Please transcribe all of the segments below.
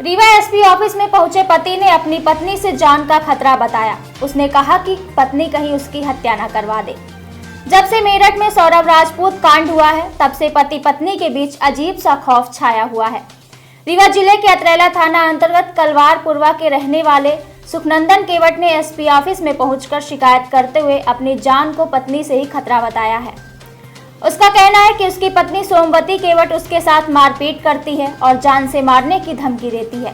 Rewa SP office में पहुंचे पति ने अपनी पत्नी से जान का खतरा बताया। उसने कहा कि पत्नी कहीं उसकी हत्या न करवा दे। जब से मेरठ में सौरभ राजपूत कांड हुआ है, तब से पति पत्नी के बीच अजीब सा खौफ छाया हुआ है। रीवा जिले के अतरेला थाना अंतर्गत कलवार पुरवा के रहने वाले सुखनंदन केवट ने एसपी ऑफिस में पहुंचकर शिकायत करते हुए अपनी जान को पत्नी से ही खतरा बताया है। उसका कहना है कि उसकी पत्नी सोमवती केवट उसके साथ मारपीट करती है और जान से मारने की धमकी देती है।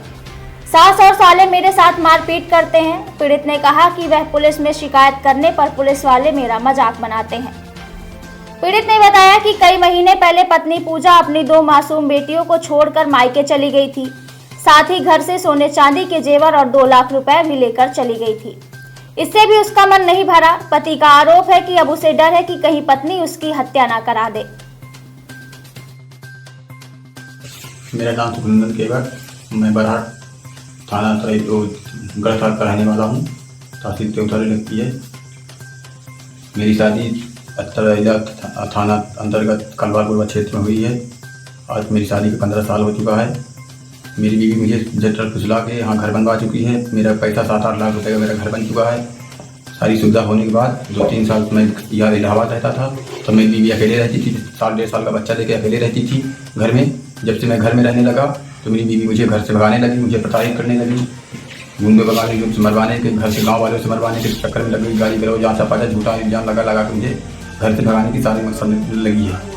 सास और साले मेरे साथ मारपीट करते हैं। पीड़ित ने कहा कि वह पुलिस में शिकायत करने पर पुलिस वाले मेरा मजाक बनाते हैं। पीड़ित ने बताया कि कई महीने पहले पत्नी पूजा अपनी 2 मासूम बेटियों को छोड़कर मायके चली गई थी। साथ ही घर से सोने चांदी के जेवर और 2 लाख रुपए भी लेकर चली गई थी। इससे भी उसका मन नहीं भरा। पति का आरोप है कि अब उसे डर है कि कहीं पत्नी उसकी हत्या ना करा दे। मेरा नाम सुखनंदन केवट, मैं बरहाट थाना गढ़सार का रहने वाला हूँ। तहसील चौथारी लगती है। मेरी शादी अतरेला थाना अंतर्गत कलवारपुर क्षेत्र में हुई है। आज मेरी शादी के 15 साल हो चुका है। मेरी बीवी मुझे जटर फुसला के यहाँ घर बनवा चुकी है। मेरा पैसा 7-8 लाख रुपए का मेरा घर बन चुका है। सारी सुविधा होने के बाद 2-3 साल मैं यहाँ इलाहाबाद रहता था, तो मेरी बीवी अकेले रहती थी। 1.5 साल का बच्चा लेके अकेले रहती थी घर में। जब से मैं घर में रहने लगा तो मेरी बीवी मुझे घर से भगाने लगी, मुझे प्रताड़ित करने लगी, गुंडे भगाने के, मरवाने के, घर से गाँव वालों से मरवाने के चक्कर में लगी। गाली गलौज जहाँ सपाटा झूठा इल्जाम लगा के मुझे घर से भगाने की सारी मकसद लगी है।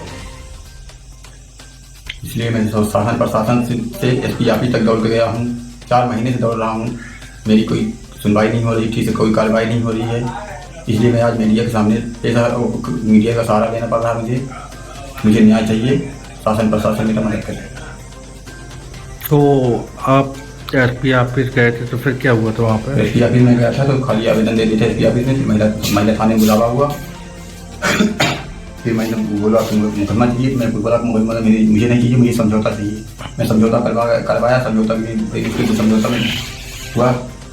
इसलिए मैं शासन प्रशासन से एसपी ऑफिस तक दौड़ के गया हूँ। 4 महीने से दौड़ रहा हूँ। मेरी कोई सुनवाई नहीं हो रही, ठीक से कोई कार्रवाई नहीं हो रही है। इसलिए मैं आज मीडिया के सामने मीडिया का सहारा लेना पड़ रहा है। मुझे न्याय चाहिए। शासन प्रशासन मेरा मदद करे। तो आप एसपी ऑफिस गए थे, तो फिर क्या हुआ था वहाँ पर? एसपी ऑफिस में गया था तो खाली आवेदन दे दिए थे एसपी ऑफिस में। महिला थाने में बुलावा हुआ। फिर मैंने बोला मुकदमा चाहिए। मैं बोला मुकदमा मुझे नहीं चाहिए, मुझे समझौता चाहिए। मैं समझौता करवाया। समझौता समझौता में हुआ।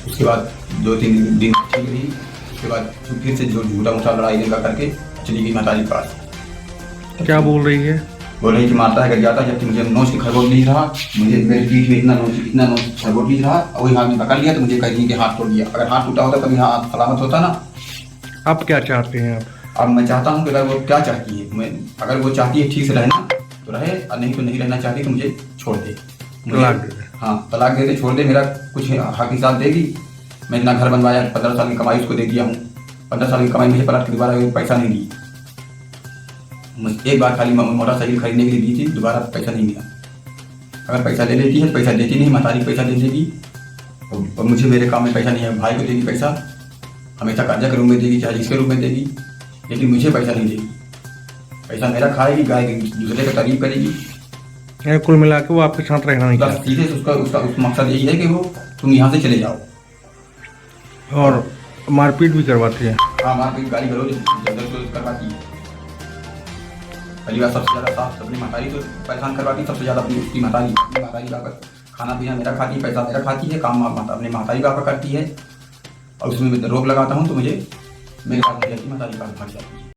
उसके बाद 2-3 दिन ठीक रही। उसके बाद फिर से जो झूठा मूठा लड़ाई झगड़ा करके चली गई माता जी के पास। क्या बोल रही है? बोल रही कि मारता है, कर जाता है। जबकि मुझे नोच के खरगोट नहीं रहा, मुझे मेरी पीठ में इतना नोच खरगोट नहीं रहा। वही हाथ में पकड़ लिया तो मुझे कह दी कि हाथ तोड़ दिया। अगर हाथ टूटा होता तो मेरा हाथ सलामत होता ना। आप क्या चाहते हैं? अब मैं चाहता हूँ कि अगर वो क्या चाहती है, मैं अगर वो चाहती है ठीक से रहना तो रहे, और नहीं तो नहीं रहना चाहती तो मुझे छोड़ दे। तलाक दे दे। हाँ, तलाक दे दे, छोड़ दे। मेरा कुछ हक हिसाब देगी। मैं इतना घर बनवाया, 15 साल की कमाई उसको दे दिया हूँ। 15 साल की कमाई मुझे पलट के दोबारा पैसा नहीं दी। एक बार खाली मोटरसाइकिल खरीदने के लिए दी थी, दोबारा पैसा नहीं दिया। अगर पैसा ले लेती है, पैसा देती नहीं, मातारी पैसा दे देगी और मुझे मेरे काम में पैसा नहीं है। भाई को देगी पैसा, हमेशा कर्जा के रूप में देगी, चाहे जिसके रूप में देगी, लेकिन मुझे पैसा नहीं देगी। पैसा मेरा खाएगी, गाय दूसरे का तारीफ करेगी। कुल मिला के वो आपके साथ रहना नहीं चाहती। सीधे उसका मकसद यही है कि वो तुम यहाँ से चले जाओ। और मारपीट भी करवाती है। हाँ, मारपीट, गाली गलौज करवाती है। पहली बार सबसे ज़्यादा साफ अपनी मातारी तो परेशान करवाती, सबसे ज़्यादा अपनी उसकी मातारी का खाना पीना मेरा खाती है, पैसा मेरा खाती है, काम अपनी मातारी का करती है। और उसमें रोक लगाता हूँ तो मुझे मेरे पास मातारी का भाग जाती है।